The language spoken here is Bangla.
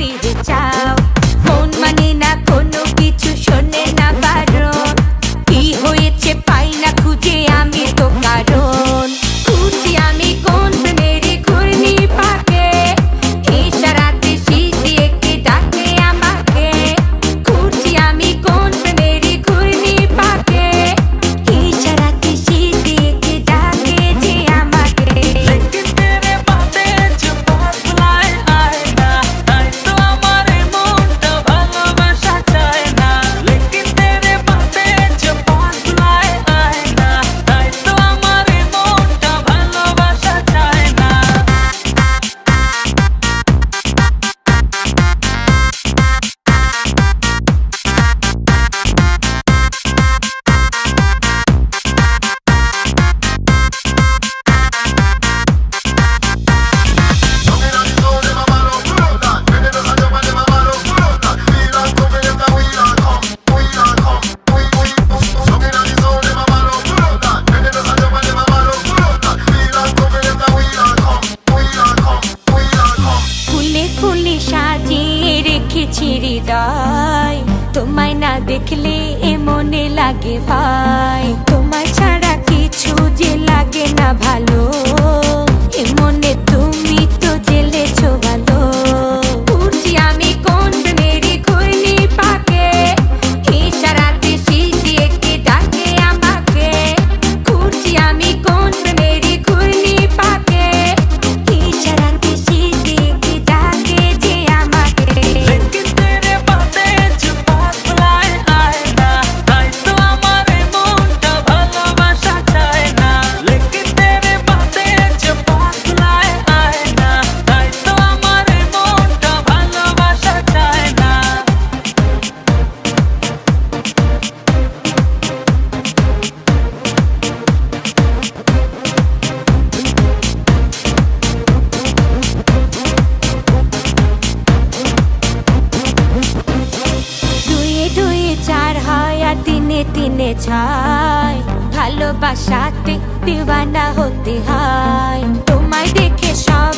ফিরে যাও। মন মানে না কোনো কিছু, শোনে না বারণ। কি হয়েছে পাই না খুঁজে আমি তো কারণ। খুঁজি আমি কোন প্রেমের ঘূর্ণি পাকে, ইশারাতে শীষ দিয়ে কে ডাকে আমাকে। খুঁজি আমি কোন প্রেমের ঘূর্ণি পাকে, ইশারাতে শীষ দিয়ে কে ডাকে যে আমাকে। लेकिन तेरे बातें जो बदलाए आए ना, তাই তো আমার মনটা ভালোবাসা চায় না। लेकिन तेरे बातें जो बदलाए आए ना, তাই তো আমার মনটা ভালোবাসা চায় না। ফুলে ফুলে সাজিয়ে রেখেছি হৃদয়, তোমায় না দেখলে এ মনে লাগে ভাই। তোমায় ছাড়া কিছু যে লাগে না ভালো, এ মনে তুমি তো জেলেছো ভালো। খুঁজি আমি কোন প্রেমের ঘূর্ণি পাকে, ইশারাতে শীষ দিয়ে কে ডাকে আমাকে। খুঁজি আমি কোন প্রেমের ঘূর্ণি পাকে, ইশারাতে শীষ দিয়ে কে ডাকে যে আমাকে। लेकिन तेरे बातें जो बदलाए आए ना, তাই তো আমার মনটা ভালোবাসা চায় না। लेकिन तेरे बातें जो बदलाए आए ना, তাই তো আমার মনটা ভালোবাসা চায় না। দুয়ে দুয়ে চার হয় আর তিনে তিনে ছয়, ভালোবাসাতে দিওয়ানা হতে হয়। তোমায় দেখে সব